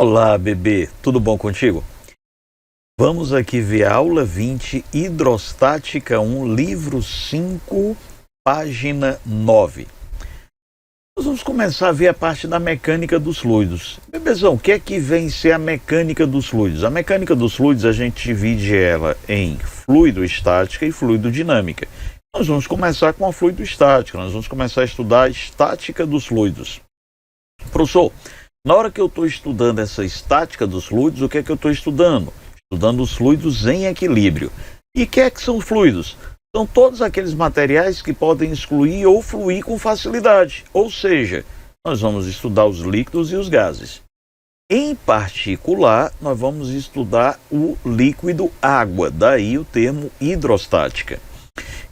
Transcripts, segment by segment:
Olá, bebê, tudo bom contigo? Vamos aqui ver a aula 20, Hidrostática 1, livro 5, página 9. Nós vamos começar a ver a parte da mecânica dos fluidos. Bebezão, o que é que vem ser a mecânica dos fluidos? A mecânica dos fluidos, a gente divide ela em fluido-estática e fluido-dinâmica. Nós vamos começar com a fluido-estática, nós vamos começar a estudar a estática dos fluidos. Professor, na hora que eu estou estudando essa estática dos fluidos, o que é que eu estou estudando? Estudando os fluidos em equilíbrio. E o que é que são fluidos? São todos aqueles materiais que podem excluir ou fluir com facilidade. Ou seja, nós vamos estudar os líquidos e os gases. Em particular, nós vamos estudar o líquido água, daí o termo hidrostática.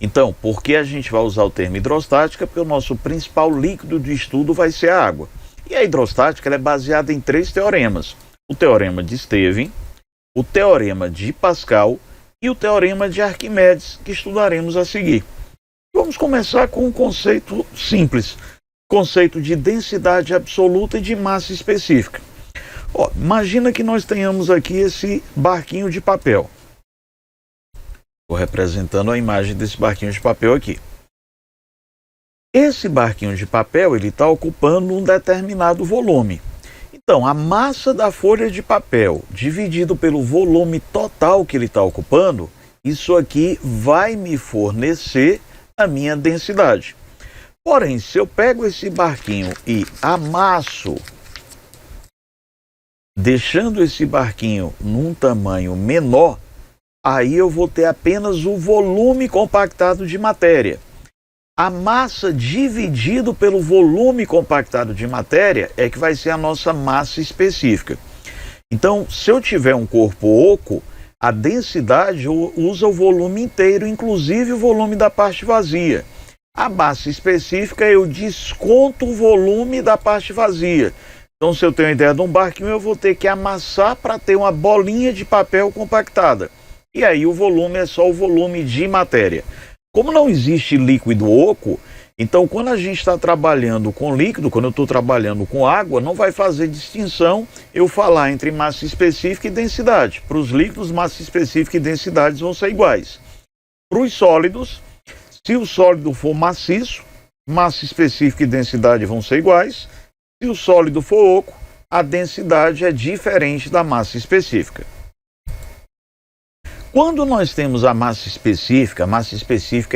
Então, por que a gente vai usar o termo hidrostática? Porque o nosso principal líquido de estudo vai ser a água. E a hidrostática ela é baseada em 3 teoremas. O teorema de Stevin, o teorema de Pascal e o teorema de Arquimedes, que estudaremos a seguir. Vamos começar com um conceito simples, conceito de densidade absoluta e de massa específica. Imagina que nós tenhamos aqui esse barquinho de papel. Estou representando a imagem desse barquinho de papel aqui. Esse barquinho de papel ele está ocupando um determinado volume. Então, a massa da folha de papel dividido pelo volume total que ele está ocupando, isso aqui vai me fornecer a minha densidade. Porém, se eu pego esse barquinho e amasso, deixando esse barquinho num tamanho menor, aí eu vou ter apenas o volume compactado de matéria. A massa dividido pelo volume compactado de matéria é que vai ser a nossa massa específica. Então, se eu tiver um corpo oco, a densidade usa o volume inteiro, inclusive o volume da parte vazia. A massa específica eu desconto o volume da parte vazia. Então, se eu tenho a ideia de um barquinho, eu vou ter que amassar para ter uma bolinha de papel compactada. E aí o volume é só o volume de matéria. Como não existe líquido oco, então quando a gente está trabalhando com líquido, quando eu estou trabalhando com água, não vai fazer distinção eu falar entre massa específica e densidade. Para os líquidos, massa específica e densidades vão ser iguais. Para os sólidos, se o sólido for maciço, massa específica e densidade vão ser iguais. Se o sólido for oco, a densidade é diferente da massa específica. Quando nós temos a massa específica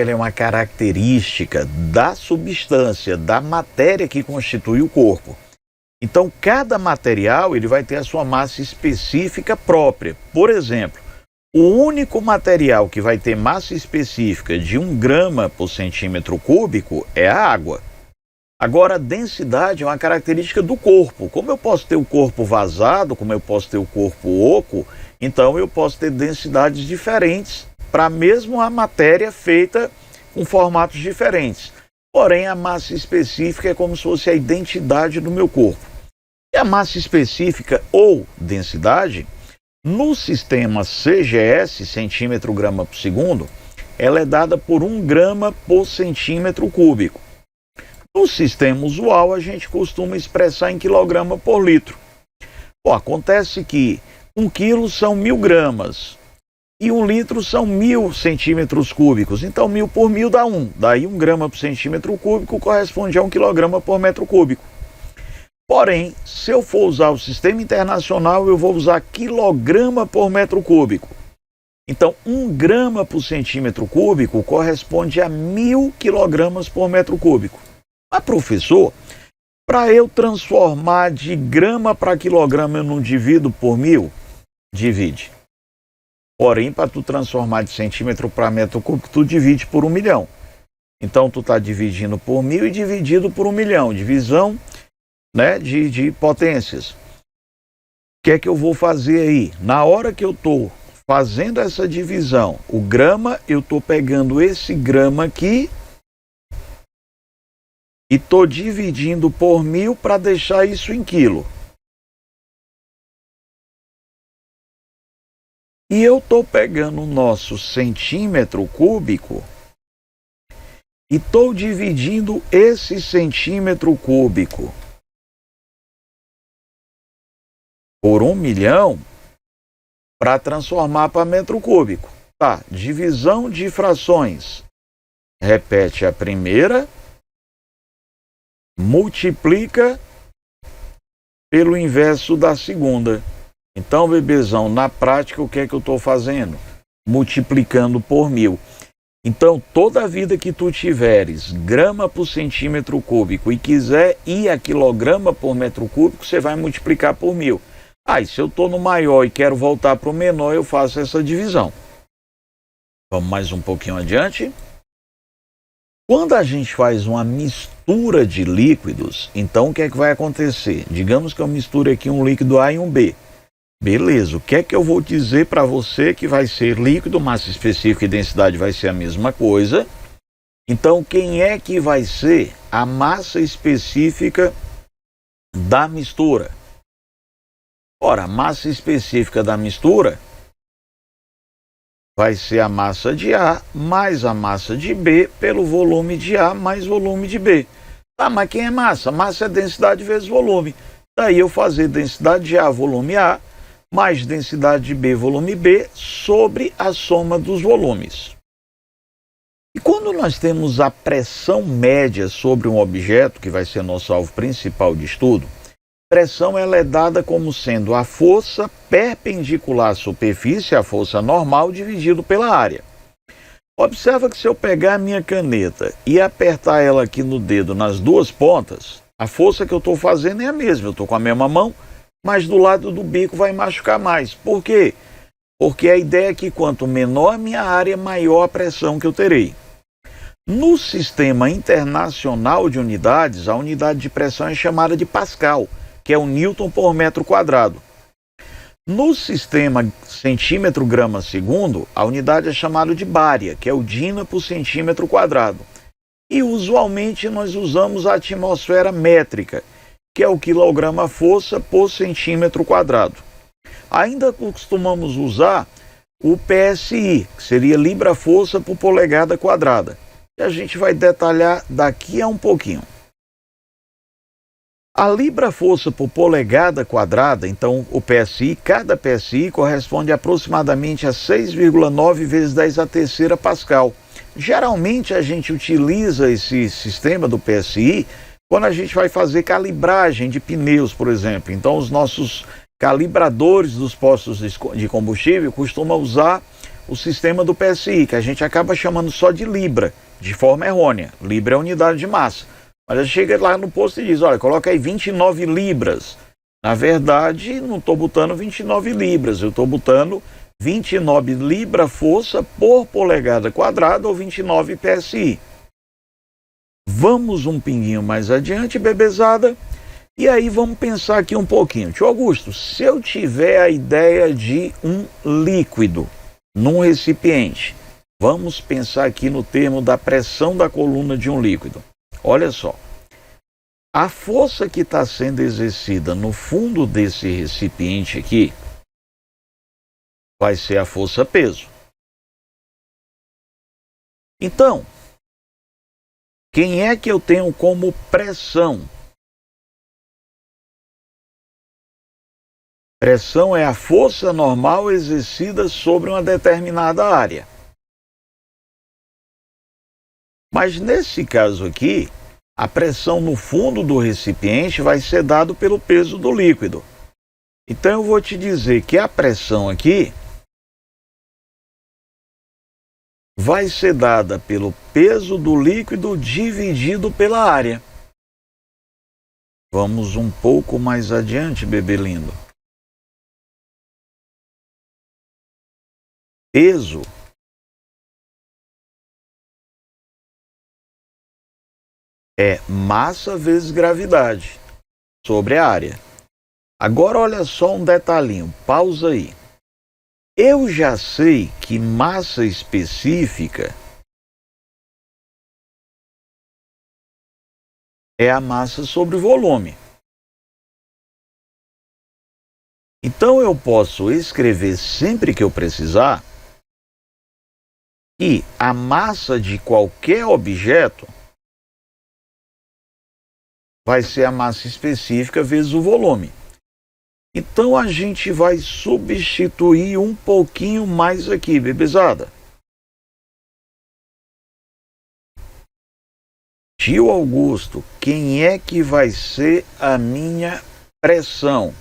ela é uma característica da substância, da matéria que constitui o corpo. Então, cada material ele vai ter a sua massa específica própria. Por exemplo, o único material que vai ter massa específica de 1 grama por centímetro cúbico é a água. Agora, a densidade é uma característica do corpo. Como eu posso ter o corpo vazado, como eu posso ter o corpo oco, então eu posso ter densidades diferentes para mesmo a matéria feita com formatos diferentes. Porém, a massa específica é como se fosse a identidade do meu corpo. E a massa específica ou densidade, no sistema CGS, centímetro grama por segundo, ela é dada por 1 grama por centímetro cúbico. No sistema usual, a gente costuma expressar em quilograma por litro. Acontece que 1 quilo são 1000 gramas e 1 litro são 1000 centímetros cúbicos. Então, 1000 por 1000 dá 1. Daí, 1 grama por centímetro cúbico corresponde a 1 quilograma por metro cúbico. Porém, se eu for usar o sistema internacional, eu vou usar quilograma por metro cúbico. Então, 1 grama por centímetro cúbico corresponde a 1000 quilogramas por metro cúbico. Mas, professor, para eu transformar de grama para quilograma, eu não divido por 1000? Divide. Porém, para tu transformar de centímetro para metro cúbico, tu divide por 1 milhão. Então, tu está dividindo por 1000 e dividido por 1 milhão. Divisão, né, de potências. O que é que eu vou fazer aí? Na hora que eu estou fazendo essa divisão, o grama, eu estou pegando esse grama aqui e estou dividindo por 1000 para deixar isso em quilo. E eu estou pegando o nosso centímetro cúbico e estou dividindo esse centímetro cúbico por 1 milhão para transformar para metro cúbico. Tá, divisão de frações. Repete a primeira, multiplica pelo inverso da segunda. Então, bebezão, na prática, o que é que eu estou fazendo? Multiplicando por 1000. Então, toda a vida que tu tiveres grama por centímetro cúbico e quiser ir a quilograma por metro cúbico, você vai multiplicar por 1000. E se eu estou no maior e quero voltar para o menor, eu faço essa divisão. Vamos mais um pouquinho adiante. Quando a gente faz uma mistura de líquidos, então o que é que vai acontecer? Digamos que eu misture aqui um líquido A e um B. Beleza, o que é que eu vou dizer para você que vai ser líquido, massa específica e densidade vai ser a mesma coisa. Então, quem é que vai ser a massa específica da mistura? Ora, a massa específica da mistura vai ser a massa de A mais a massa de B pelo volume de A mais volume de B. Mas quem é massa? Massa é densidade vezes volume. Daí eu fazer densidade de A volume A mais densidade de B volume B sobre a soma dos volumes. E quando nós temos a pressão média sobre um objeto, que vai ser nosso alvo principal de estudo, pressão ela é dada como sendo a força perpendicular à superfície, a força normal, dividido pela área. Observa que se eu pegar a minha caneta e apertar ela aqui no dedo, nas duas pontas, a força que eu estou fazendo é a mesma. Eu estou com a mesma mão, mas do lado do bico vai machucar mais. Por quê? Porque a ideia é que quanto menor a minha área, maior a pressão que eu terei. No sistema internacional de unidades, a unidade de pressão é chamada de Pascal, que é o Newton por metro quadrado. No sistema centímetro grama segundo, a unidade é chamada de bária, que é o Dina por centímetro quadrado. E usualmente nós usamos a atmosfera métrica, que é o quilograma força por centímetro quadrado. Ainda costumamos usar o PSI, que seria libra-força por polegada quadrada, que a gente vai detalhar daqui a um pouquinho. A libra-força por polegada quadrada, então o PSI, cada PSI corresponde aproximadamente a 6,9 vezes 10 a terceira Pascal. Geralmente a gente utiliza esse sistema do PSI quando a gente vai fazer calibragem de pneus, por exemplo. Então os nossos calibradores dos postos de combustível costumam usar o sistema do PSI, que a gente acaba chamando só de libra, de forma errônea. Libra é unidade de massa. Mas a gente chega lá no posto e diz, olha, coloca aí 29 libras. Na verdade, não estou botando 29 libras, eu estou botando 29 libra-força por polegada quadrada ou 29 PSI. Vamos um pinguinho mais adiante, bebezada, e aí vamos pensar aqui um pouquinho. Tio Augusto, se eu tiver a ideia de um líquido num recipiente, vamos pensar aqui no termo da pressão da coluna de um líquido. Olha só, a força que está sendo exercida no fundo desse recipiente aqui vai ser a força-peso. Então, quem é que eu tenho como pressão? Pressão é a força normal exercida sobre uma determinada área. Mas nesse caso aqui, a pressão no fundo do recipiente vai ser dada pelo peso do líquido. Então eu vou te dizer que a pressão aqui vai ser dada pelo peso do líquido dividido pela área. Vamos um pouco mais adiante, bebê lindo. Peso é massa vezes gravidade sobre a área. Agora olha só um detalhinho, pausa aí. Eu já sei que massa específica é a massa sobre volume. Então eu posso escrever sempre que eu precisar que a massa de qualquer objeto vai ser a massa específica vezes o volume. Então a gente vai substituir um pouquinho mais aqui, bebezada. Tio Augusto, quem é que vai ser a minha pressão?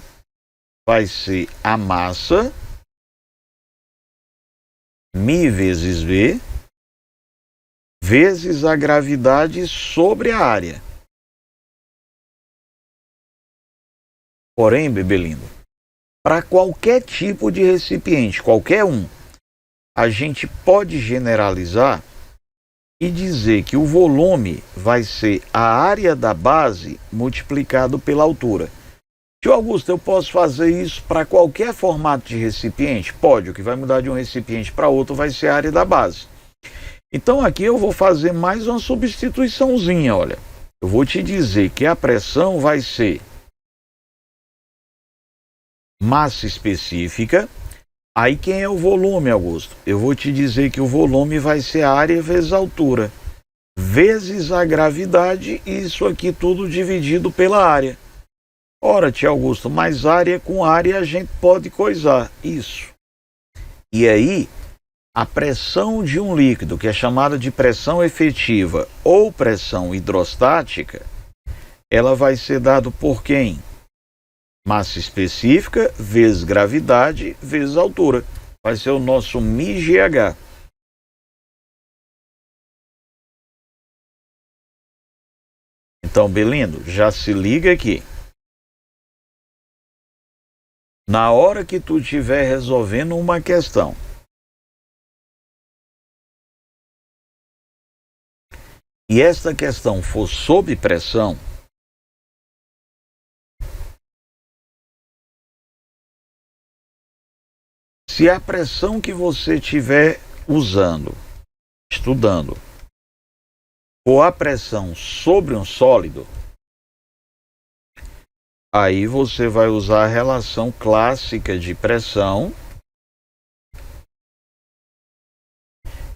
Vai ser a massa, μ vezes V, vezes a gravidade sobre a área. Porém, bebê lindo, para qualquer tipo de recipiente, qualquer um, a gente pode generalizar e dizer que o volume vai ser a área da base multiplicado pela altura. Tio Augusto, eu posso fazer isso para qualquer formato de recipiente? Pode, o que vai mudar de um recipiente para outro vai ser a área da base. Então aqui eu vou fazer mais uma substituiçãozinha, olha. Eu vou te dizer que a pressão vai ser massa específica. Aí quem é o volume, Augusto? Eu vou te dizer que o volume vai ser a área vezes a altura, vezes a gravidade, e isso aqui tudo dividido pela área. Ora, tio Augusto, mais área com área a gente pode coisar. Isso. E aí, a pressão de um líquido, que é chamada de pressão efetiva ou pressão hidrostática, ela vai ser dada por quem? Massa específica vezes gravidade vezes altura. Vai ser o nosso μgh. Então, Belindo, já se liga aqui. Na hora que tu estiver resolvendo uma questão, e esta questão for sob pressão, se a pressão que você estiver usando, estudando, for a pressão sobre um sólido, aí você vai usar a relação clássica de pressão,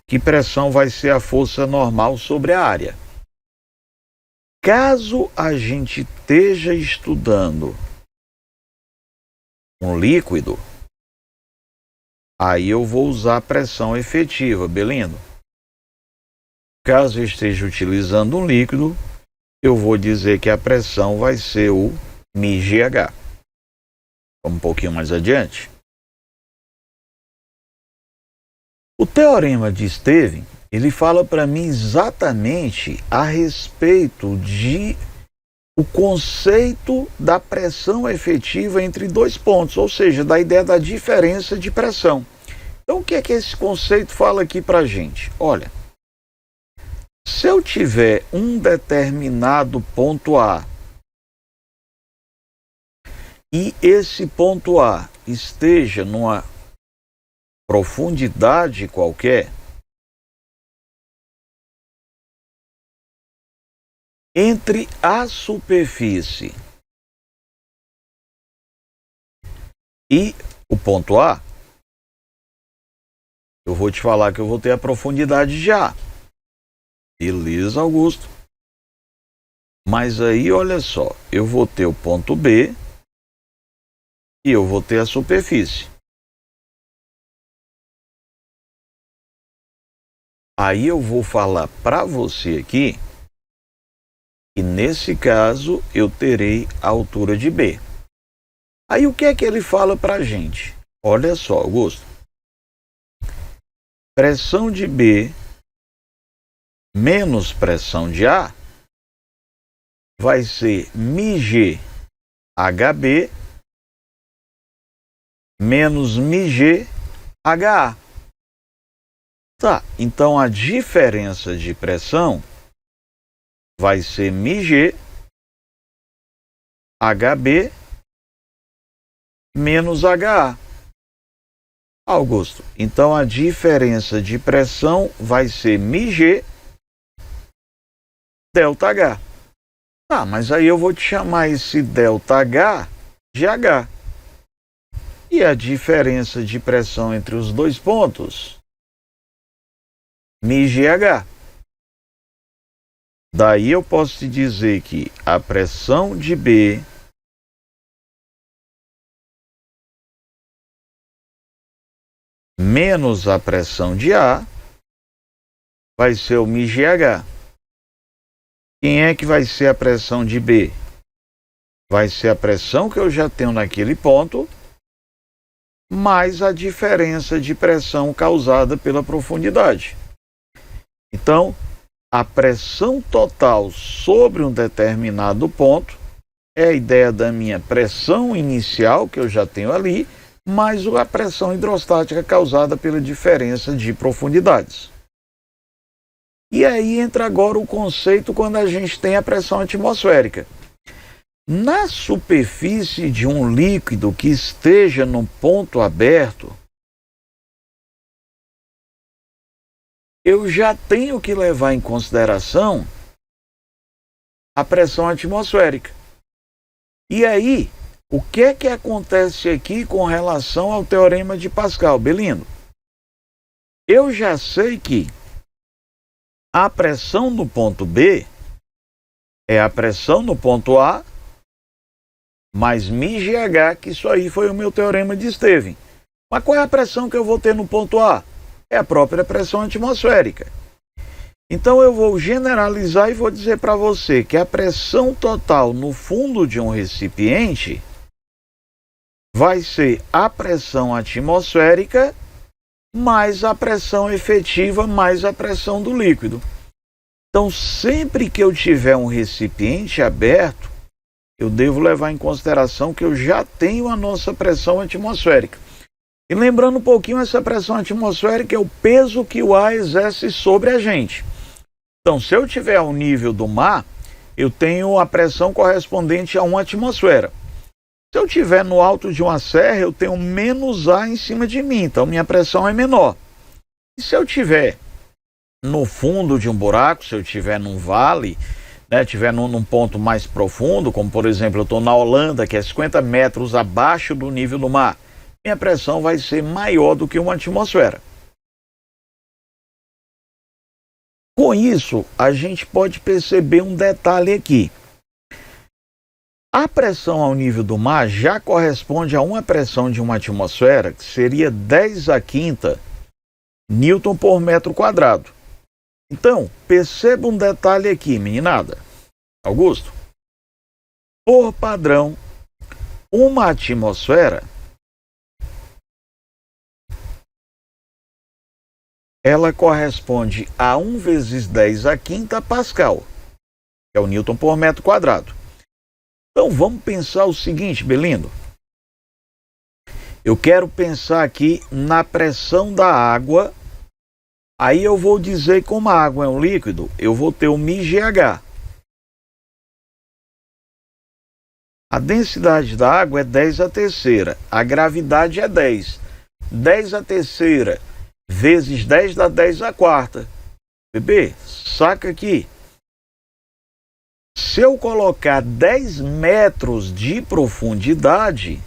que pressão vai ser a força normal sobre a área. Caso a gente esteja estudando um líquido, aí eu vou usar a pressão efetiva, beleza? Caso eu esteja utilizando um líquido, eu vou dizer que a pressão vai ser o μgh. Vamos um pouquinho mais adiante. O teorema de Stevin, ele fala para mim exatamente a respeito de o conceito da pressão efetiva entre dois pontos, ou seja, da ideia da diferença de pressão. Então, o que é que esse conceito fala aqui para a gente? Olha, se eu tiver um determinado ponto A e esse ponto A esteja numa profundidade qualquer, entre a superfície e o ponto A, eu vou te falar que eu vou ter a profundidade de A. Beleza, Augusto? Mas aí, olha só, eu vou ter o ponto B e eu vou ter a superfície. Aí eu vou falar para você aqui que nesse caso eu terei a altura de B. Aí o que é que ele fala para a gente? Olha só, Augusto. Pressão de B menos pressão de A vai ser μg HB menos μg HA. Tá, então a diferença de pressão vai ser μg HB menos HA. Augusto, então a diferença de pressão vai ser μg ΔH. Tá, mas aí eu vou te chamar esse ΔH de H. E a diferença de pressão entre os dois pontos? μgH. Daí eu posso te dizer que a pressão de B menos a pressão de A vai ser o μgH. Quem é que vai ser a pressão de B? Vai ser a pressão que eu já tenho naquele ponto, mais a diferença de pressão causada pela profundidade. Então, a pressão total sobre um determinado ponto é a ideia da minha pressão inicial, que eu já tenho ali, mais a pressão hidrostática causada pela diferença de profundidades. E aí entra agora o conceito quando a gente tem a pressão atmosférica. Na superfície de um líquido que esteja num ponto aberto, eu já tenho que levar em consideração a pressão atmosférica. E aí, o que é que acontece aqui com relação ao teorema de Pascal, Belindo? Eu já sei que a pressão no ponto B é a pressão no ponto A mais μgH, que isso aí foi o meu teorema de Stevin. Mas qual é a pressão que eu vou ter no ponto A? É a própria pressão atmosférica. Então eu vou generalizar e vou dizer para você que a pressão total no fundo de um recipiente vai ser a pressão atmosférica mais a pressão efetiva mais a pressão do líquido. Então, sempre que eu tiver um recipiente aberto, eu devo levar em consideração que eu já tenho a nossa pressão atmosférica. E lembrando um pouquinho, essa pressão atmosférica é o peso que o ar exerce sobre a gente. Então, se eu tiver ao nível do mar, eu tenho a pressão correspondente a uma atmosfera. Se eu estiver no alto de uma serra, eu tenho menos ar em cima de mim, então minha pressão é menor. E se eu estiver no fundo de um buraco, se eu estiver num vale, estiver num ponto mais profundo, como por exemplo eu estou na Holanda, que é 50 metros abaixo do nível do mar, minha pressão vai ser maior do que uma atmosfera. Com isso, a gente pode perceber um detalhe aqui. A pressão ao nível do mar já corresponde a uma pressão de uma atmosfera, que seria 10 a quinta Newton por metro quadrado. Então, perceba um detalhe aqui, meninada. Augusto, por padrão, uma atmosfera ela corresponde a 1 vezes 10 a quinta Pascal, que é o Newton por metro quadrado. Então vamos pensar o seguinte, Belindo. Eu quero pensar aqui na pressão da água. Aí eu vou dizer que como a água é um líquido, eu vou ter o μgH. A densidade da água é 10 a terceira. A gravidade é 10. 10 a terceira vezes 10 dá 10 a quarta. Bebê, saca aqui. Se eu colocar 10 metros de profundidade,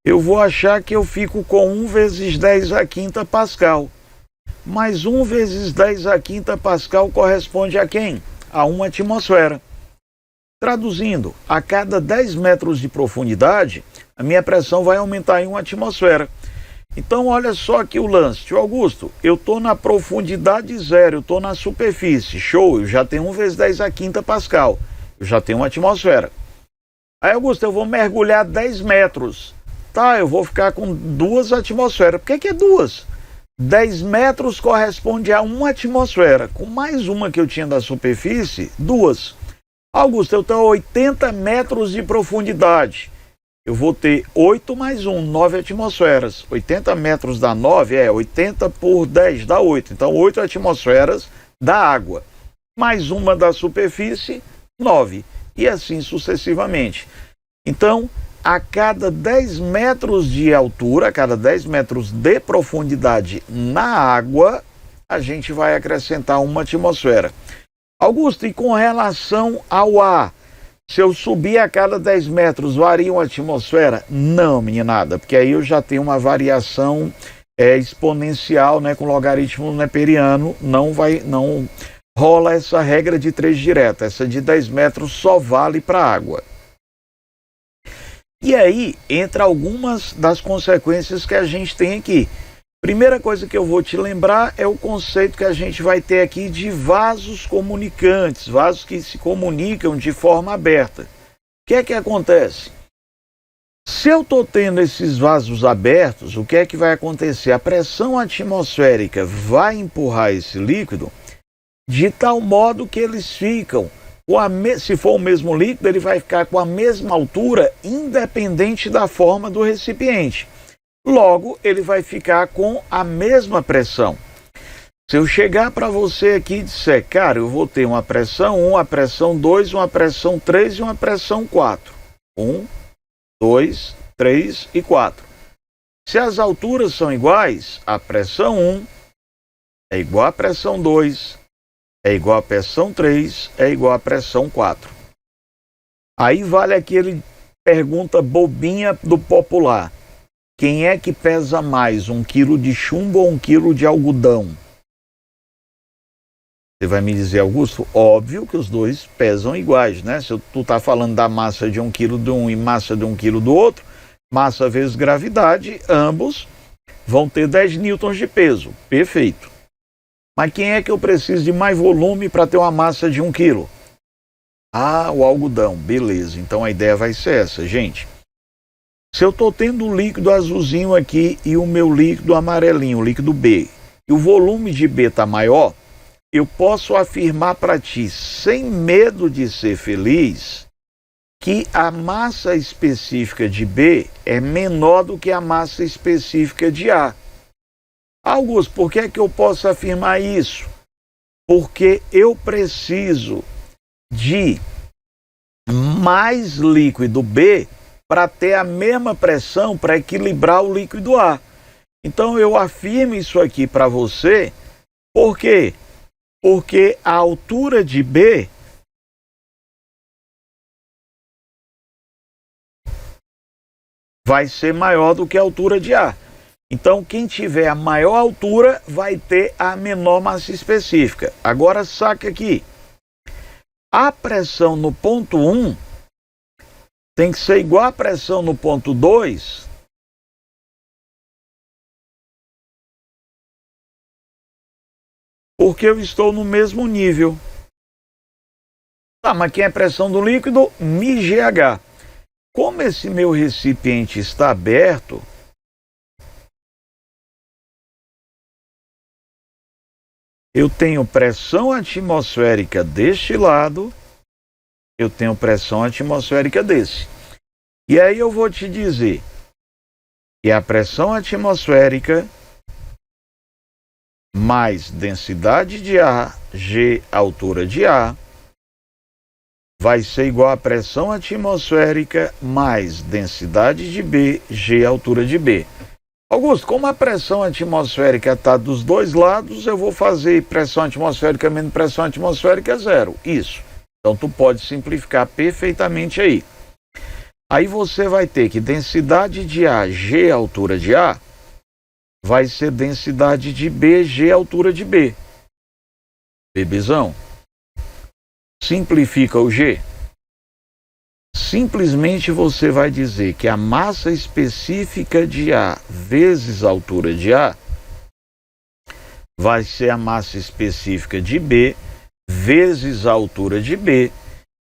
eu vou achar que eu fico com 1 vezes 10 a quinta Pascal. Mas 1 vezes 10 a quinta Pascal corresponde a quem? A uma atmosfera. Traduzindo, a cada 10 metros de profundidade, a minha pressão vai aumentar em uma atmosfera. Então, olha só aqui o lance. Tio Augusto, eu estou na profundidade zero, eu estou na superfície. Show, eu já tenho 1 vezes 10 a quinta Pascal. Eu já tenho uma atmosfera. Aí, Augusto, eu vou mergulhar 10 metros. Tá, eu vou ficar com 2 atmosferas. Por que é 2? 10 metros corresponde a uma atmosfera. Com mais uma que eu tinha da superfície, 2. Augusto, eu tenho 80 metros de profundidade. Eu vou ter 8 mais 1, 9 atmosferas. 80 metros dá 9, 80 por 10 dá 8. Então, 8 atmosferas da água. Mais uma da superfície, 9. E assim sucessivamente. Então, a cada 10 metros de altura, a cada 10 metros de profundidade na água, a gente vai acrescentar uma atmosfera. Augusto, e com relação ao ar? Se eu subir a cada 10 metros, varia uma atmosfera? Não, meninada, porque aí eu já tenho uma variação exponencial, com logaritmo neperiano, não rola essa regra de 3 direta. Essa de 10 metros só vale para água. E aí entra algumas das consequências que a gente tem aqui. Primeira coisa que eu vou te lembrar é o conceito que a gente vai ter aqui de vasos comunicantes, vasos que se comunicam de forma aberta. O que é que acontece? Se eu estou tendo esses vasos abertos, o que é que vai acontecer? A pressão atmosférica vai empurrar esse líquido de tal modo que eles ficam, se for o mesmo líquido, ele vai ficar com a mesma altura, independente da forma do recipiente. Logo, ele vai ficar com a mesma pressão. Se eu chegar para você aqui e disser, cara, eu vou ter uma pressão 1, uma pressão 2, uma pressão 3 e uma pressão 4. 1, 2, 3 e 4. Se as alturas são iguais, a pressão 1 é igual à pressão 2, é igual à pressão 3, é igual à pressão 4. Aí vale aquele pergunta bobinha do popular. Quem é que pesa mais, 1 quilo de chumbo ou 1 quilo de algodão? Você vai me dizer, Augusto, óbvio que os dois pesam iguais, né? Se tu tá falando da massa de 1 quilo de um e massa de 1 quilo do outro, massa vezes gravidade, ambos vão ter 10 newtons de peso. Perfeito. Mas quem é que eu preciso de mais volume para ter uma massa de 1 quilo? Ah, o algodão. Beleza, então a ideia vai ser essa, gente. Se eu estou tendo o líquido azulzinho aqui e o meu líquido amarelinho, o líquido B, e o volume de B está maior, eu posso afirmar para ti, sem medo de ser feliz, que a massa específica de B é menor do que a massa específica de A. Augusto, por que é que eu posso afirmar isso? Porque eu preciso de mais líquido B para ter a mesma pressão para equilibrar o líquido A. Então eu afirmo isso aqui para você, por quê? Porque a altura de B vai ser maior do que a altura de A. Então quem tiver a maior altura vai ter a menor massa específica. Agora saca aqui, a pressão no ponto 1 tem que ser igual à pressão no ponto 2, porque eu estou no mesmo nível. Tá, mas quem é pressão do líquido? μGH. Como esse meu recipiente está aberto, eu tenho pressão atmosférica deste lado, eu tenho pressão atmosférica desse. E aí eu vou te dizer que a pressão atmosférica mais densidade de ar, G, altura de ar, vai ser igual a pressão atmosférica mais densidade de B, G, altura de B. Augusto, como a pressão atmosférica está dos dois lados, eu vou fazer pressão atmosférica menos pressão atmosférica zero. Isso. Então tu pode simplificar perfeitamente aí. Aí você vai ter que densidade de A, G, altura de A, vai ser densidade de B, G, altura de B. Bebezão. Simplifica o G. Simplesmente você vai dizer que a massa específica de A vezes a altura de A vai ser a massa específica de B vezes a altura de B,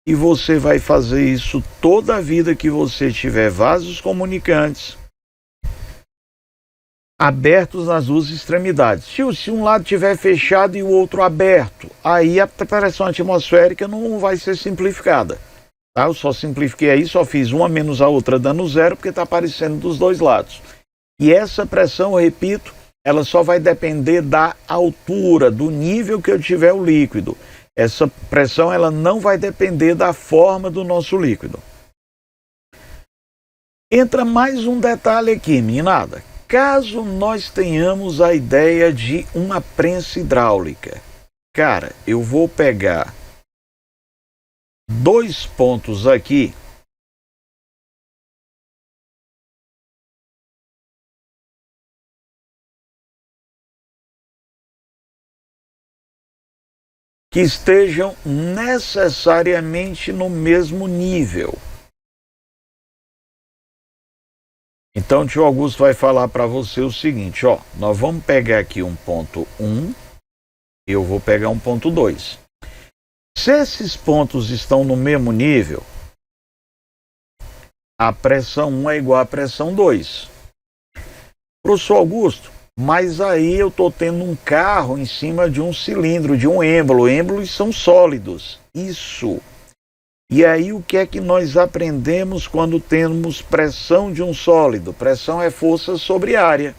e você vai fazer isso toda a vida que você tiver vasos comunicantes abertos nas duas extremidades. Se um lado estiver fechado e o outro aberto, aí a pressão atmosférica não vai ser simplificada. Tá? Eu só simplifiquei aí, só fiz uma menos a outra dando zero, porque está aparecendo dos dois lados. E essa pressão, eu repito, ela só vai depender da altura, do nível que eu tiver o líquido. Essa pressão ela não vai depender da forma do nosso líquido. Entra mais um detalhe aqui, meninada. Caso nós tenhamos a ideia de uma prensa hidráulica, cara, eu vou pegar dois pontos aqui que estejam necessariamente no mesmo nível. Então o tio Augusto vai falar para você o seguinte, ó, nós vamos pegar aqui um ponto 1, eu vou pegar um ponto 2. Se esses pontos estão no mesmo nível, a pressão 1 é igual à pressão 2. Professor Augusto, mas aí eu estou tendo um carro em cima de um cilindro, de um êmbolo. Êmbolos são sólidos. Isso. E aí o que é que nós aprendemos quando temos pressão de um sólido? Pressão é força sobre área.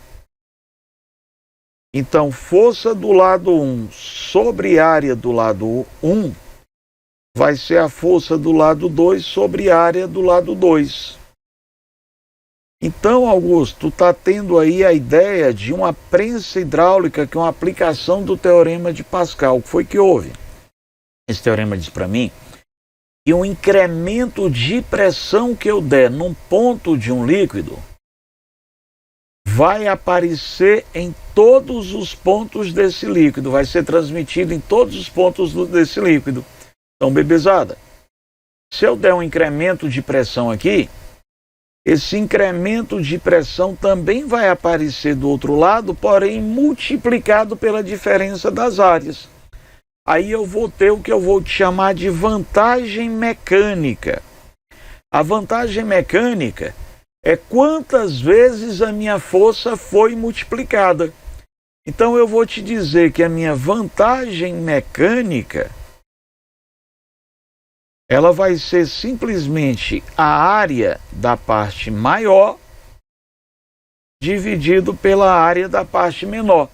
Então, força do lado 1 sobre área do lado 1 vai ser a força do lado 2 sobre área do lado 2. Então, Augusto, tu está tendo aí a ideia de uma prensa hidráulica que é uma aplicação do Teorema de Pascal. O que foi que houve? Esse teorema diz para mim que um incremento de pressão que eu der num ponto de um líquido vai aparecer em todos os pontos desse líquido, vai ser transmitido em todos os pontos desse líquido. Então, bebezada, se eu der um incremento de pressão aqui, esse incremento de pressão também vai aparecer do outro lado, porém multiplicado pela diferença das áreas. Aí eu vou ter o que eu vou te chamar de vantagem mecânica. A vantagem mecânica é quantas vezes a minha força foi multiplicada. Então eu vou te dizer que a minha vantagem mecânica ela vai ser simplesmente a área da parte maior dividido pela área da parte menor.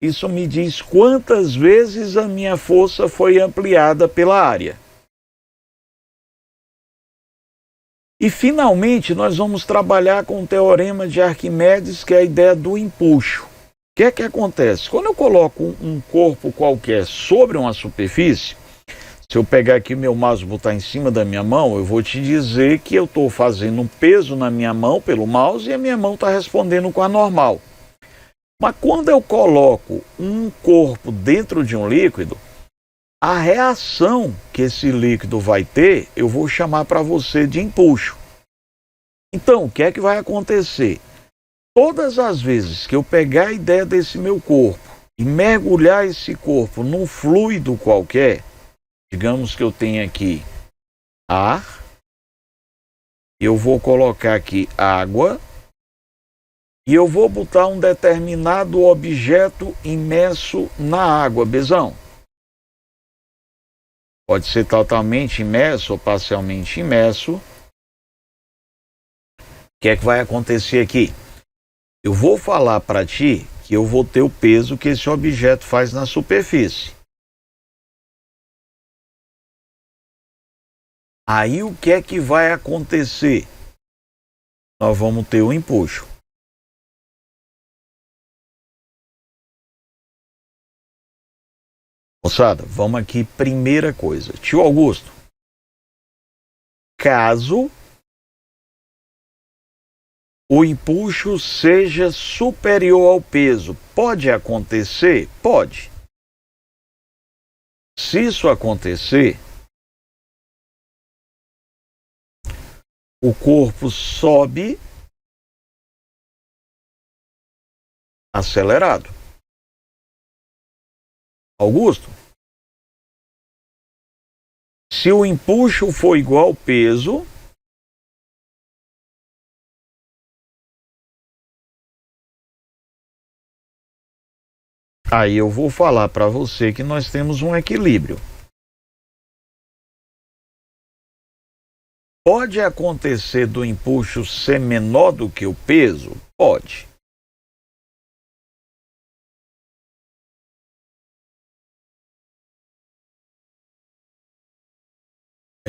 Isso me diz quantas vezes a minha força foi ampliada pela área. E finalmente nós vamos trabalhar com o teorema de Arquimedes, que é a ideia do empuxo. O que é que acontece? Quando eu coloco um corpo qualquer sobre uma superfície, se eu pegar aqui meu mouse e botar em cima da minha mão, eu vou te dizer que eu estou fazendo um peso na minha mão pelo mouse e a minha mão está respondendo com a normal. Mas quando eu coloco um corpo dentro de um líquido, a reação que esse líquido vai ter, eu vou chamar para você de empuxo. Então, o que é que vai acontecer? Todas as vezes que eu pegar a ideia desse meu corpo e mergulhar esse corpo num fluido qualquer, digamos que eu tenha aqui ar, eu vou colocar aqui água, e eu vou botar um determinado objeto imerso na água, Bezão. Pode ser totalmente imerso ou parcialmente imerso. O que é que vai acontecer aqui? Eu vou falar para ti que eu vou ter o peso que esse objeto faz na superfície. Aí o que é que vai acontecer? Nós vamos ter o empuxo. Moçada, vamos aqui, primeira coisa. Tio Augusto, caso o empuxo seja superior ao peso, pode acontecer? Pode. Se isso acontecer, o corpo sobe acelerado. Augusto, se o empuxo for igual ao peso, aí eu vou falar para você que nós temos um equilíbrio. Pode acontecer do empuxo ser menor do que o peso? Pode.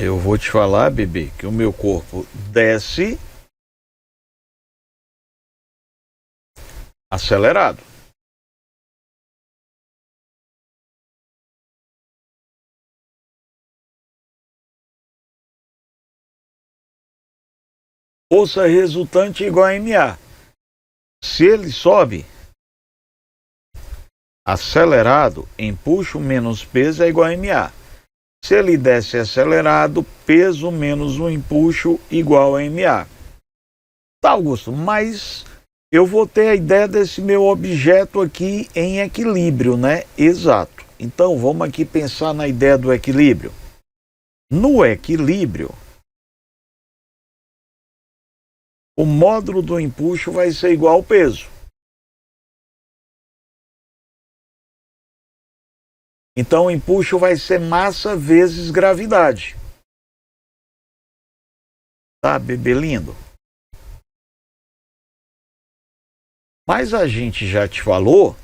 Eu vou te falar, bebê, que o meu corpo desce acelerado. Força resultante igual a MA. Se ele sobe acelerado, empuxo menos peso é igual a MA. Se ele desce acelerado, peso menos o empuxo igual a MA. Tá, Augusto, mas eu vou ter a ideia desse meu objeto aqui em equilíbrio, né? Exato. Então vamos aqui pensar na ideia do equilíbrio. No equilíbrio, o módulo do empuxo vai ser igual ao peso. Então o empuxo vai ser massa vezes gravidade. Tá, bebê lindo? Mas a gente já te falou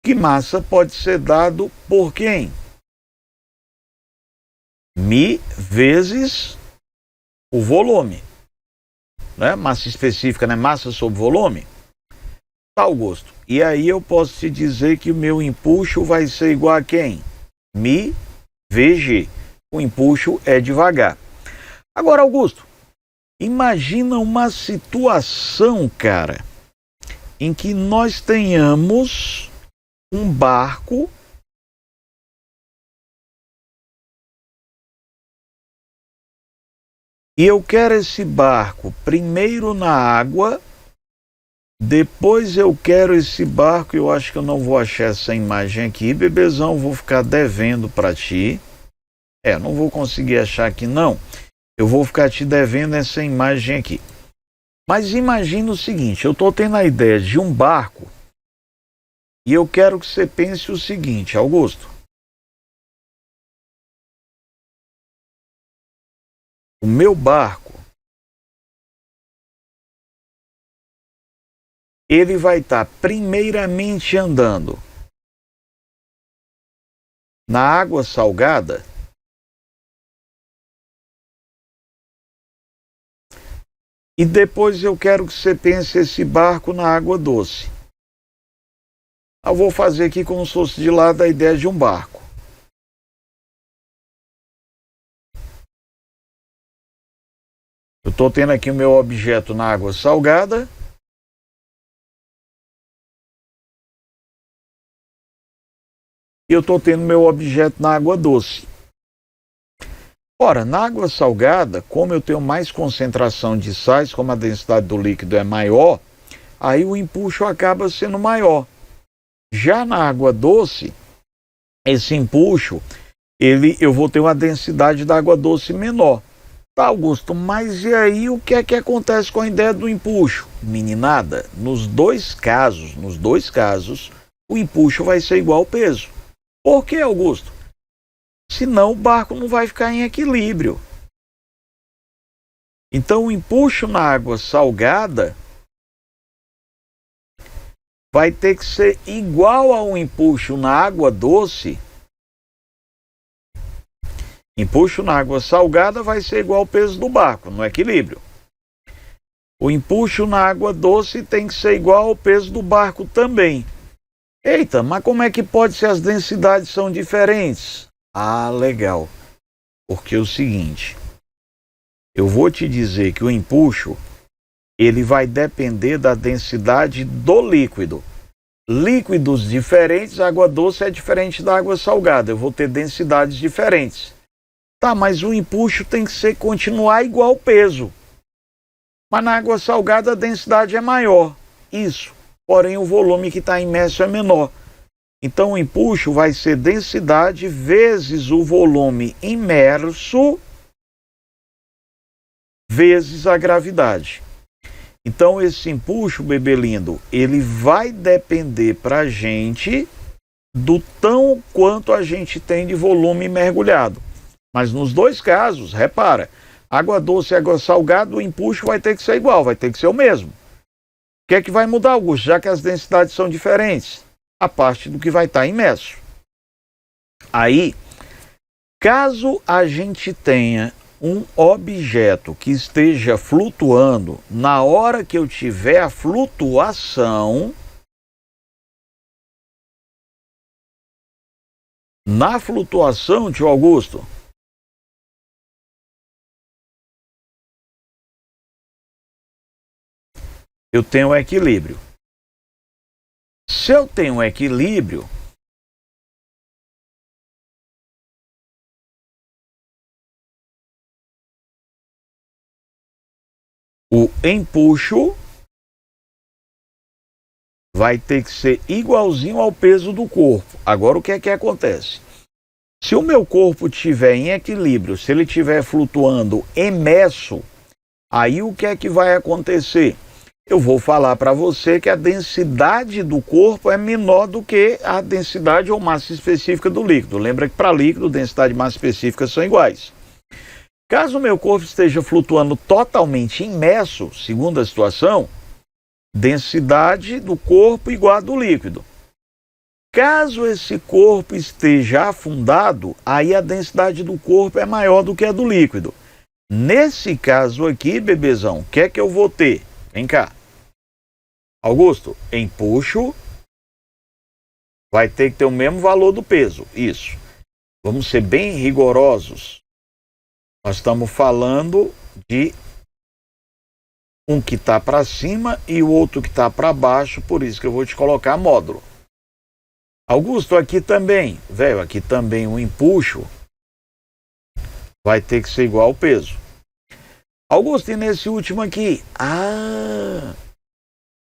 que massa pode ser dado por quem? Mi vezes o volume. Né? Massa específica, né? Massa sobre volume. Tá, Augusto. E aí eu posso te dizer que o meu empuxo vai ser igual a quem? Mi VG. O empuxo é devagar. Agora, Augusto, imagina uma situação, cara, em que nós tenhamos um barco e eu quero esse barco primeiro na água, depois eu quero esse barco, eu acho que eu não vou achar essa imagem aqui, bebezão, vou ficar devendo para ti. Não vou conseguir achar aqui não. Eu vou ficar te devendo essa imagem aqui. Mas imagina o seguinte, eu estou tendo a ideia de um barco e eu quero que você pense o seguinte, Augusto. O meu barco, ele vai estar primeiramente andando na água salgada e depois eu quero que você pense esse barco na água doce. Eu vou fazer aqui como se fosse de lado a ideia de um barco. Eu estou tendo aqui o meu objeto na água salgada. E eu estou tendo meu objeto na água doce. Ora, na água salgada, como eu tenho mais concentração de sais, como a densidade do líquido é maior, aí o empuxo acaba sendo maior. Já na água doce, esse empuxo, eu vou ter uma densidade da água doce menor. Tá, Augusto, mas e aí o que é que acontece com a ideia do empuxo? Meninada, nos dois casos, o empuxo vai ser igual ao peso. Por que, Augusto? Senão o barco não vai ficar em equilíbrio. Então o empuxo na água salgada vai ter que ser igual ao empuxo na água doce. Empuxo na água salgada vai ser igual ao peso do barco, no equilíbrio. O empuxo na água doce tem que ser igual ao peso do barco também. Eita, mas como é que pode ser as densidades são diferentes? Ah, legal. Porque é o seguinte, eu vou te dizer que o empuxo, ele vai depender da densidade do líquido. Líquidos diferentes, água doce é diferente da água salgada, eu vou ter densidades diferentes. Tá, mas o empuxo tem que continuar igual ao peso. Mas na água salgada a densidade é maior. Isso. Porém o volume que está imerso é menor. Então o empuxo vai ser densidade vezes o volume imerso vezes a gravidade. Então esse empuxo, bebê lindo, ele vai depender para a gente do tão quanto a gente tem de volume mergulhado. Mas nos dois casos, repara, água doce e água salgada, o empuxo vai ter que ser igual, vai ter que ser o mesmo. O que é que vai mudar, Augusto? Já que as densidades são diferentes, a parte do que vai estar imerso. Aí, caso a gente tenha um objeto que esteja flutuando, na hora que eu tiver a flutuação, na flutuação, tio Augusto, eu tenho equilíbrio. Se eu tenho equilíbrio, o empuxo vai ter que ser igualzinho ao peso do corpo. Agora, o que é que acontece? Se o meu corpo estiver em equilíbrio, se ele estiver flutuando imerso, aí o que é que vai acontecer? Eu vou falar para você que a densidade do corpo é menor do que a densidade ou massa específica do líquido. Lembra que para líquido, densidade e massa específica são iguais. Caso o meu corpo esteja flutuando totalmente imerso, segundo a situação, densidade do corpo igual a do líquido. Caso esse corpo esteja afundado, aí a densidade do corpo é maior do que a do líquido. Nesse caso aqui, bebezão, o que é que eu vou ter? Vem cá. Augusto, empuxo vai ter que ter o mesmo valor do peso. Isso. Vamos ser bem rigorosos. Nós estamos falando de um que está para cima e o outro que está para baixo, por isso que eu vou te colocar módulo. Augusto, aqui também, velho, aqui também o empuxo vai ter que ser igual ao peso. Augusto, e nesse último aqui?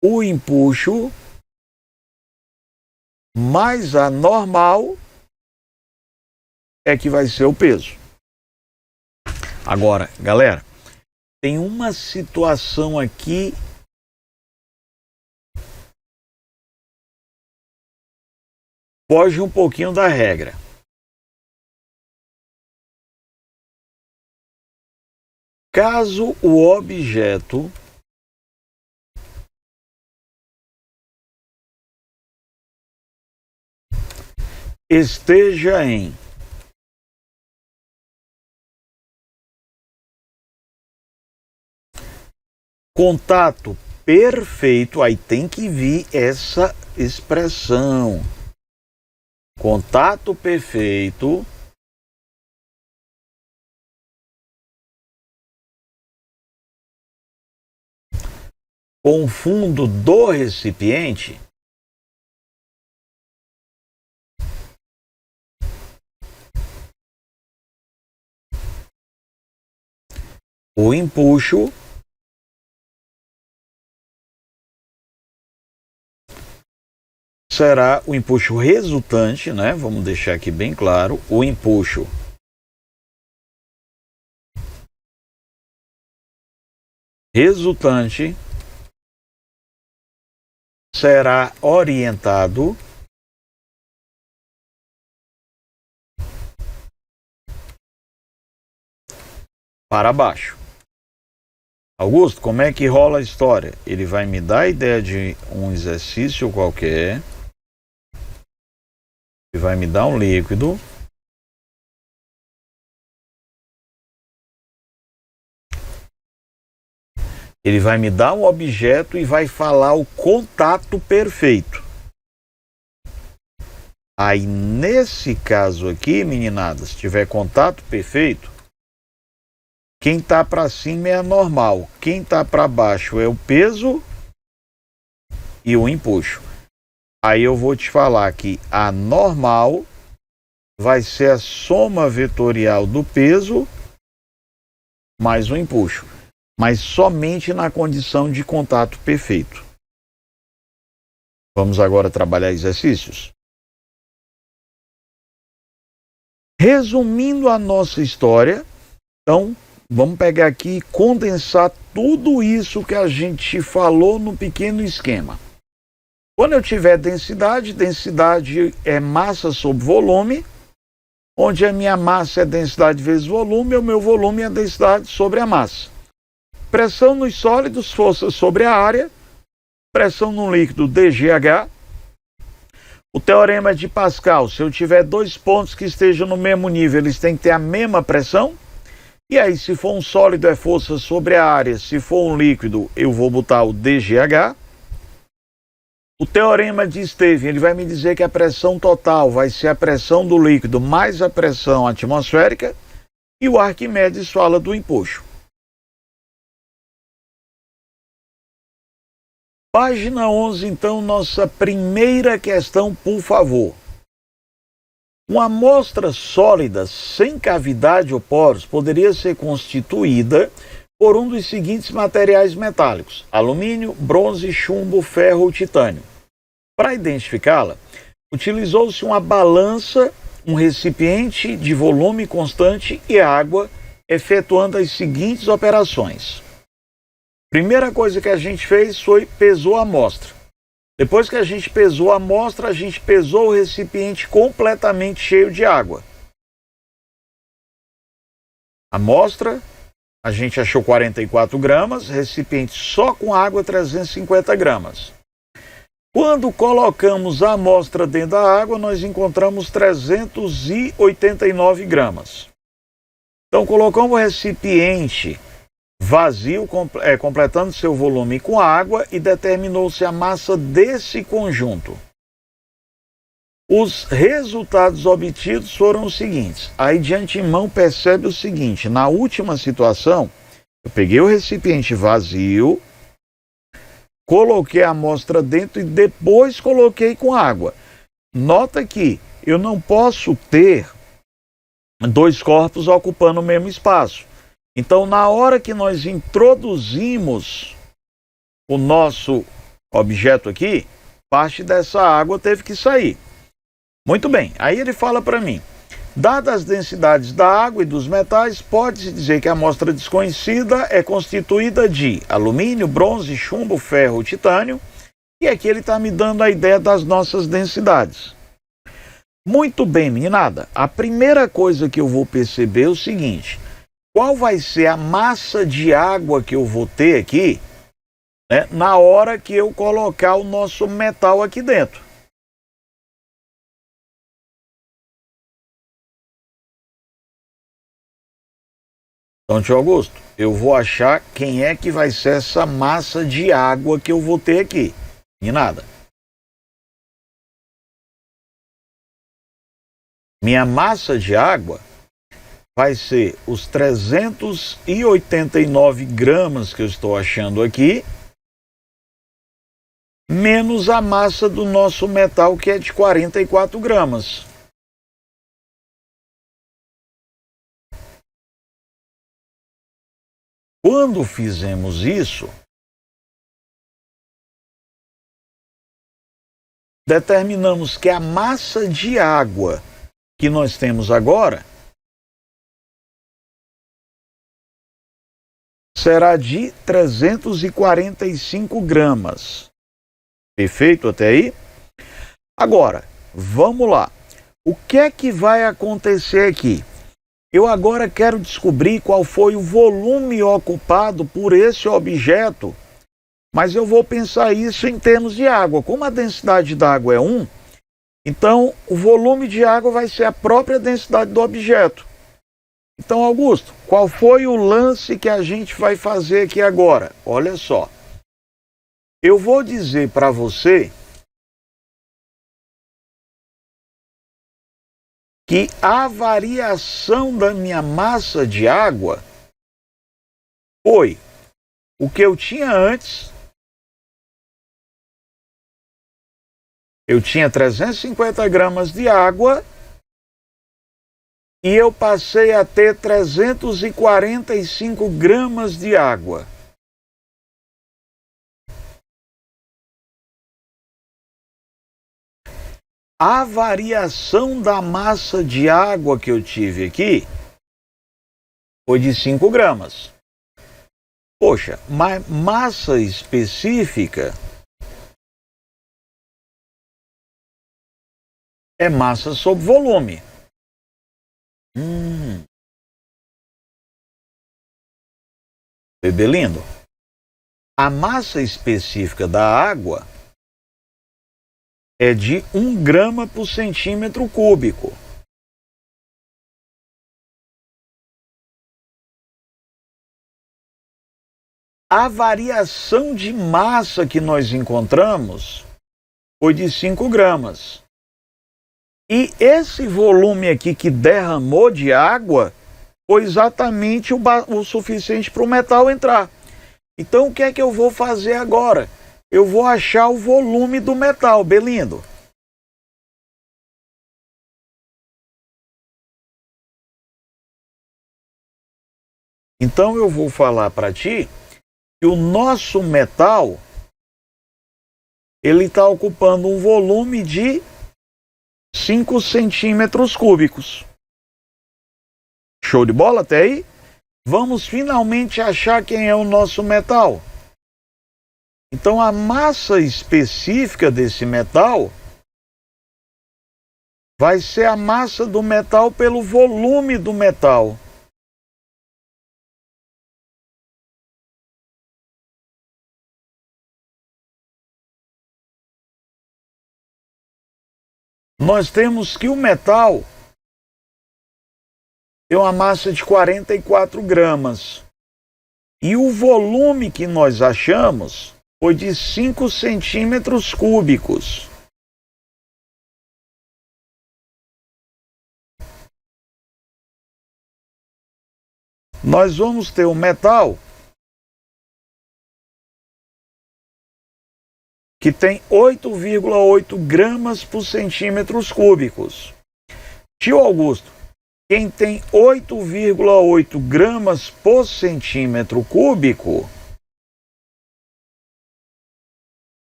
O empuxo mais a normal é que vai ser o peso. Agora, galera, tem uma situação aqui foge um pouquinho da regra. Caso o objeto esteja em contato perfeito, aí tem que vir essa expressão. Contato perfeito com o fundo do recipiente, o empuxo será o empuxo resultante, né? Vamos deixar aqui bem claro, o empuxo resultante será orientado para baixo. Augusto, como é que rola a história? Ele vai me dar a ideia de um exercício qualquer, ele vai me dar um líquido, ele vai me dar um objeto e vai falar o contato perfeito. Aí, nesse caso aqui, meninada, se tiver contato perfeito, quem está para cima é a normal, quem está para baixo é o peso e o empuxo. Aí eu vou te falar que a normal vai ser a soma vetorial do peso mais o empuxo, mas somente na condição de contato perfeito. Vamos agora trabalhar exercícios? Resumindo a nossa história, então vamos pegar aqui e condensar tudo isso que a gente falou no pequeno esquema. Quando eu tiver densidade, densidade é massa sobre volume, onde a minha massa é densidade vezes volume, o meu volume é densidade sobre a massa. Pressão nos sólidos, força sobre a área, pressão no líquido, dGH. O teorema de Pascal, se eu tiver dois pontos que estejam no mesmo nível, eles têm que ter a mesma pressão. E aí, se for um sólido, é força sobre a área. Se for um líquido, eu vou botar o dGH. O teorema de Stevens, ele vai me dizer que a pressão total vai ser a pressão do líquido mais a pressão atmosférica. E o Arquimedes fala do empuxo. Página 11, então, nossa primeira questão, por favor. Uma amostra sólida, sem cavidade ou poros, poderia ser constituída por um dos seguintes materiais metálicos: alumínio, bronze, chumbo, ferro ou titânio. Para identificá-la, utilizou-se uma balança, um recipiente de volume constante e água, efetuando as seguintes operações. Primeira coisa que a gente fez foi pesou a amostra. Depois que a gente pesou a amostra, a gente pesou o recipiente completamente cheio de água. A amostra, a gente achou 44 gramas, recipiente só com água 350 gramas. Quando colocamos a amostra dentro da água, nós encontramos 389 gramas. Então, colocamos o recipiente vazio, completando seu volume com água, e determinou-se a massa desse conjunto. Os resultados obtidos foram os seguintes. Aí, de antemão, percebe o seguinte: na última situação, eu peguei o recipiente vazio, coloquei a amostra dentro e depois coloquei com água. Nota que eu não posso ter dois corpos ocupando o mesmo espaço. Então, na hora que nós introduzimos o nosso objeto aqui, parte dessa água teve que sair. Muito bem, aí ele fala para mim: dadas as densidades da água e dos metais, pode-se dizer que a amostra desconhecida é constituída de alumínio, bronze, chumbo, ferro ou titânio, e aqui ele está me dando a ideia das nossas densidades. Muito bem, meninada, a primeira coisa que eu vou perceber é o seguinte: qual vai ser a massa de água que eu vou ter aqui, né, na hora que eu colocar o nosso metal aqui dentro? Então, tio Augusto, eu vou achar quem é que vai ser essa massa de água que eu vou ter aqui. E nada. Minha massa de água vai ser os 389 gramas que eu estou achando aqui, menos a massa do nosso metal, que é de 44 gramas. Quando fizemos isso, determinamos que a massa de água que nós temos agora será de 345 gramas. Perfeito até aí? Agora, vamos lá. O que é que vai acontecer aqui? Eu agora quero descobrir qual foi o volume ocupado por esse objeto, mas eu vou pensar isso em termos de água. Como a densidade da água é 1, então o volume de água vai ser a própria densidade do objeto. Então, Augusto, qual foi o lance que a gente vai fazer aqui agora? Olha só. Eu vou dizer para você que a variação da minha massa de água foi o que eu tinha antes. Eu tinha 350 gramas de água e eu passei a ter 345 gramas de água. A variação da massa de água que eu tive aqui foi de 5 gramas. Poxa, mas massa específica é massa sobre volume. Bebê lindo. A massa específica da água é de 1 grama por centímetro cúbico. A variação de massa que nós encontramos foi de 5 gramas. E esse volume aqui que derramou de água foi exatamente o suficiente para o metal entrar. Então, o que é que eu vou fazer agora? Eu vou achar o volume do metal, Belindo. Então eu vou falar para ti que o nosso metal ele está ocupando um volume de 5 centímetros cúbicos. Show de bola até aí? Vamos finalmente achar quem é o nosso metal. Então a massa específica desse metal vai ser a massa do metal pelo volume do metal. Nós temos que o metal tem uma massa de 44 gramas. E o volume que nós achamos foi de 5 centímetros cúbicos. Nós vamos ter o metal que tem 8,8 gramas por centímetros cúbicos. Tio Augusto, quem tem 8,8 gramas por centímetro cúbico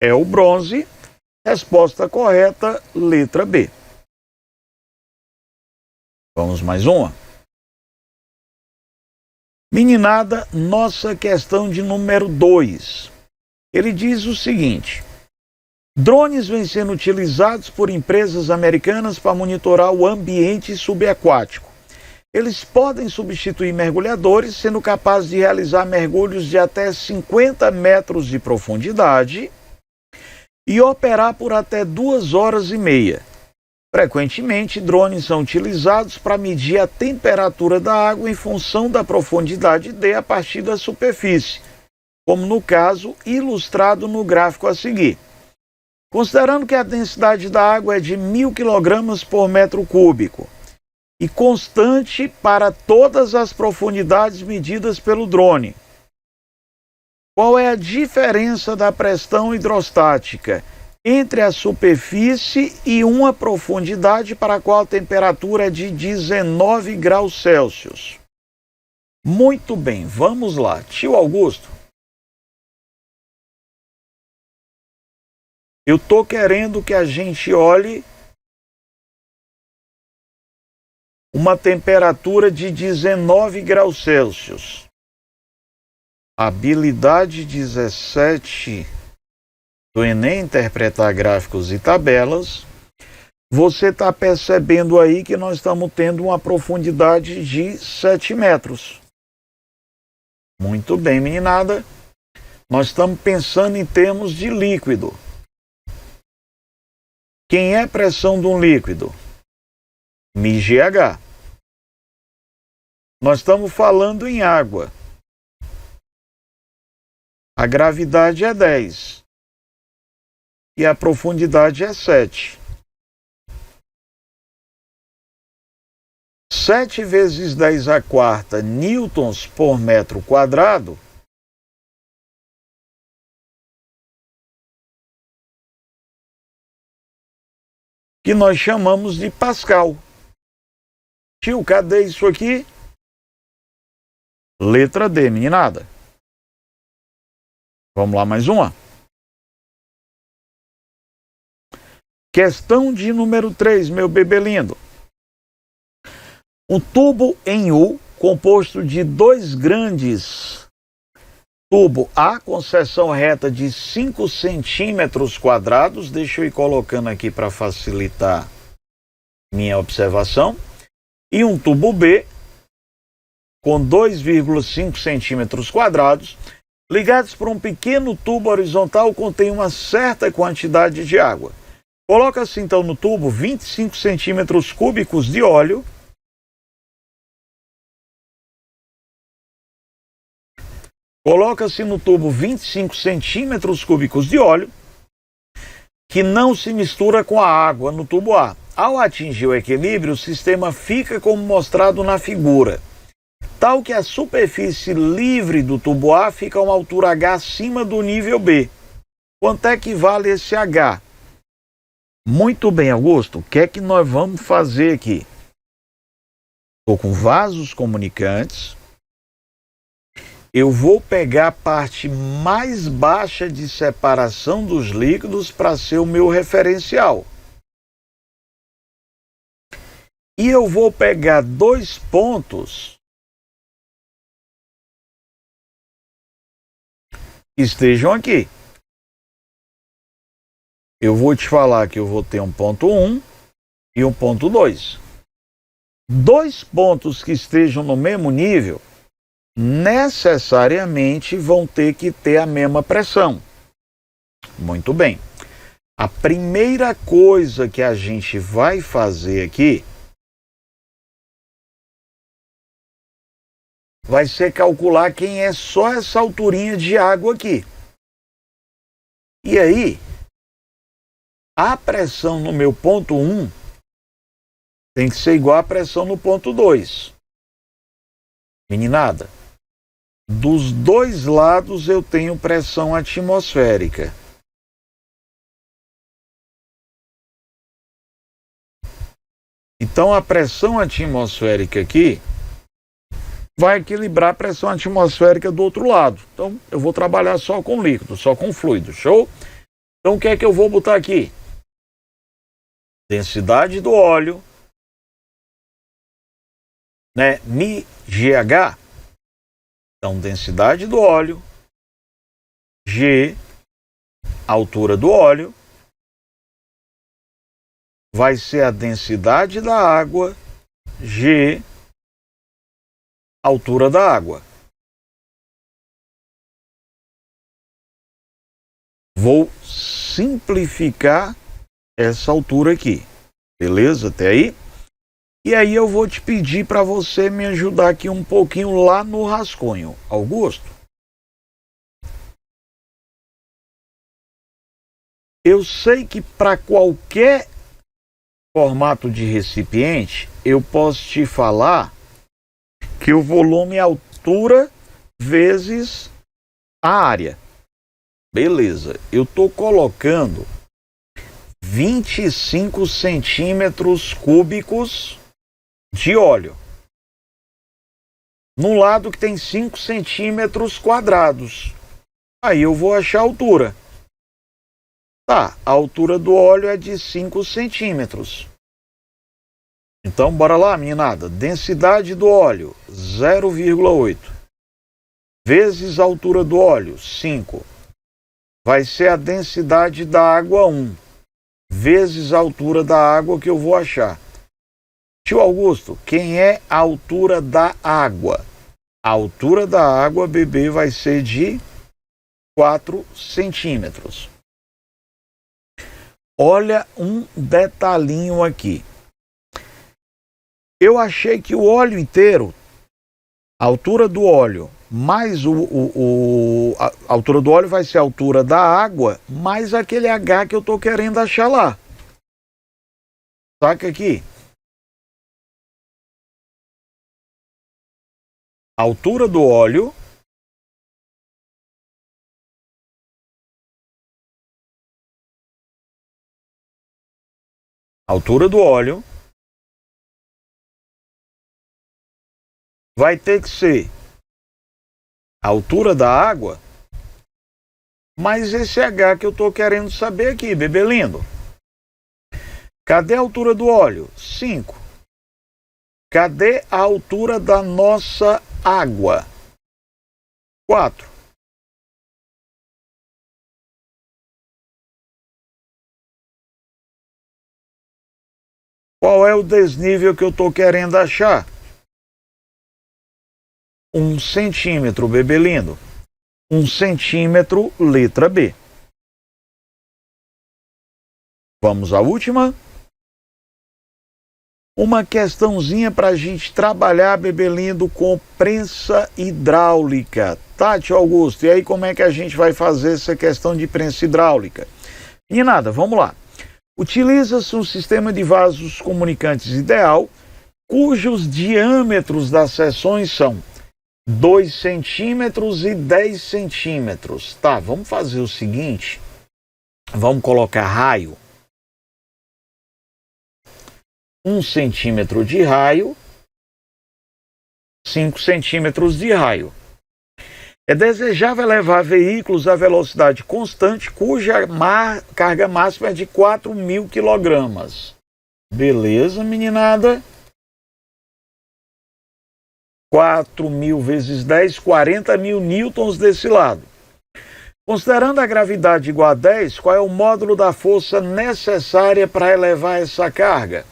é o bronze. Resposta correta, letra B. Vamos mais uma. Meninada, nossa questão de número 2. Ele diz o seguinte: drones vêm sendo utilizados por empresas americanas para monitorar o ambiente subaquático. Eles podem substituir mergulhadores, sendo capazes de realizar mergulhos de até 50 metros de profundidade e operar por até 2 horas e meia. Frequentemente, drones são utilizados para medir a temperatura da água em função da profundidade D a partir da superfície, como no caso ilustrado no gráfico a seguir. Considerando que a densidade da água é de 1.000 kg por metro cúbico e constante para todas as profundidades medidas pelo drone, qual é a diferença da pressão hidrostática entre a superfície e uma profundidade para a qual a temperatura é de 19 graus Celsius? Muito bem, vamos lá. Tio Augusto, eu estou querendo que a gente olhe uma temperatura de 19 graus Celsius. Habilidade 17 do Enem, interpretar gráficos e tabelas. Você está percebendo aí que nós estamos tendo uma profundidade de 7 metros. Muito bem, meninada. Nós estamos pensando em termos de líquido. Quem é a pressão de um líquido? μGH. Nós estamos falando em água. A gravidade é 10. E a profundidade é 7. 7 vezes 10 à quarta newtons por metro quadrado que nós chamamos de Pascal. Tio, cadê isso aqui? Letra D, meninada. Vamos lá, mais uma. Questão de número 3, meu bebê lindo. Um tubo em U, composto de 2 grandes tubo A, com seção reta de 5 centímetros quadrados. Deixa eu ir colocando aqui para facilitar minha observação. E um tubo B, com 2,5 centímetros quadrados, ligados por um pequeno tubo horizontal, contém uma certa quantidade de água. Coloca-se então no tubo 25 centímetros cúbicos de óleo. Coloca-se no tubo 25 centímetros cúbicos de óleo, que não se mistura com a água no tubo A. Ao atingir o equilíbrio, o sistema fica como mostrado na figura, tal que a superfície livre do tubo A fica a uma altura H acima do nível B. Quanto é que vale esse H? Muito bem, Augusto, o que é que nós vamos fazer aqui? Estou com vasos comunicantes, eu vou pegar a parte mais baixa de separação dos líquidos para ser o meu referencial. E eu vou pegar dois pontos que estejam aqui. Eu vou te falar que eu vou ter um ponto 1 e um ponto 2. Dois pontos que estejam no mesmo nível necessariamente vão ter que ter a mesma pressão. Muito bem. A primeira coisa que a gente vai fazer aqui vai ser calcular quem é só essa alturinha de água aqui. E aí, a pressão no meu ponto 1 tem que ser igual à pressão no ponto 2. Meninada, dos dois lados eu tenho pressão atmosférica. Então a pressão atmosférica aqui vai equilibrar a pressão atmosférica do outro lado. Então eu vou trabalhar só com líquido, só com fluido, show? Então o que é que eu vou botar aqui? Densidade do óleo, né? μGH. Então densidade do óleo, G, altura do óleo, vai ser a densidade da água, G, altura da água. Vou simplificar essa altura aqui. Beleza? Até aí? E aí eu vou te pedir para você me ajudar aqui um pouquinho lá no rascunho. Augusto? Eu sei que para qualquer formato de recipiente, eu posso te falar que o volume é altura vezes a área. Beleza, eu estou colocando 25 centímetros cúbicos de óleo num lado que tem 5 centímetros quadrados. Aí eu vou achar a altura. Tá, a altura do óleo é de 5 centímetros. Então, bora lá, meninada. Densidade do óleo, 0,8. Vezes a altura do óleo, 5. Vai ser a densidade da água, 1. Vezes a altura da água que eu vou achar. Tio Augusto, quem é a altura da água? A altura da água, bebê, vai ser de 4 centímetros. Olha um detalhinho aqui. Eu achei que o óleo inteiro, a altura do óleo, mais a altura do óleo vai ser a altura da água, mais aquele H que eu estou querendo achar lá. Saca aqui. A altura do óleo vai ter que ser a altura da água mais esse H que eu estou querendo saber aqui, bebê lindo. Cadê a altura do óleo? 5. Cadê a altura da nossa água? 4. Qual é o desnível que eu estou querendo achar? 1 centímetro, bebê lindo. 1 centímetro, letra B. Vamos à última. Uma questãozinha para a gente trabalhar, bebê lindo, com prensa hidráulica. Tati Augusto, e aí como é que a gente vai fazer essa questão de prensa hidráulica? E nada, vamos lá. Utiliza-se um sistema de vasos comunicantes ideal, cujos diâmetros das seções são 2 centímetros e 10 centímetros. Tá, vamos fazer o seguinte. Vamos colocar raio. 1 centímetro de raio, 5 centímetros de raio. É desejável levar veículos a velocidade constante cuja carga máxima é de 4.000 quilogramas. Beleza, meninada? 4.000 vezes 10, 40.000 newtons desse lado. Considerando a gravidade igual a 10, qual é o módulo da força necessária para elevar essa carga?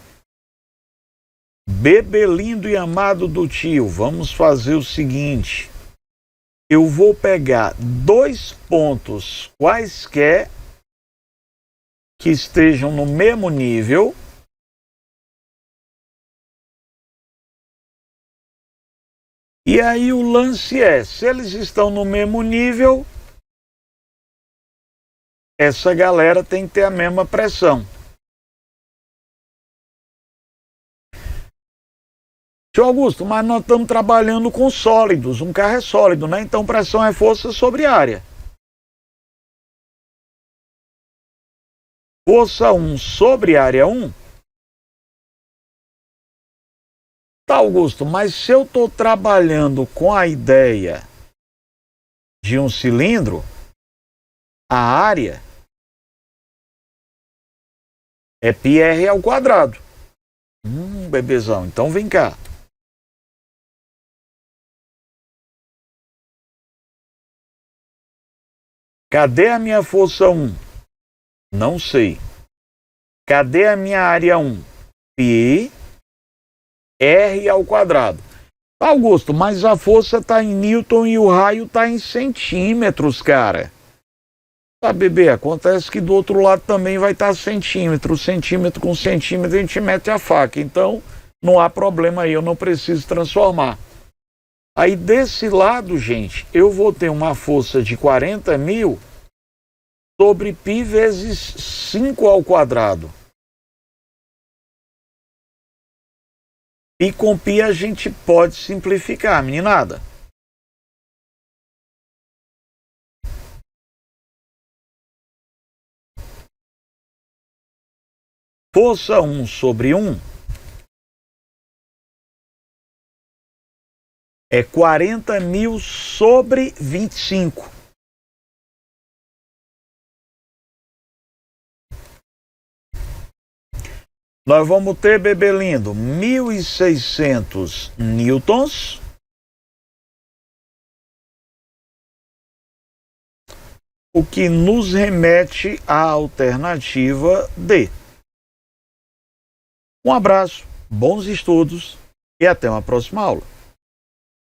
Bebê lindo e amado do tio, vamos fazer o seguinte. Eu vou pegar dois pontos quaisquer que estejam no mesmo nível. E aí o lance é, se eles estão no mesmo nível, essa galera tem que ter a mesma pressão. Tio Augusto, mas nós estamos trabalhando com sólidos, um carro é sólido, né? Então pressão é força sobre área. Força 1 sobre área 1. Tá, Augusto, mas se eu estou trabalhando com a ideia de um cilindro, a área é πr ao quadrado. Bebezão, então vem cá. Cadê a minha força 1? Não sei. Cadê a minha área 1? Π R ao quadrado. Augusto, mas a força está em Newton e o raio está em centímetros, cara. Tá, bebê, acontece que do outro lado também vai estar centímetro. Centímetro com centímetro a gente mete a faca. Então, não há problema aí, eu não preciso transformar. Aí desse lado, gente, eu vou ter uma força de 40.000 sobre π vezes 5 ao quadrado. E com π a gente pode simplificar, meninada. Força 1 sobre 1 é 40.000 sobre 25. Nós vamos ter, bebê lindo, 1.600 newtons. O que nos remete à alternativa D. Um abraço, bons estudos e até uma próxima aula.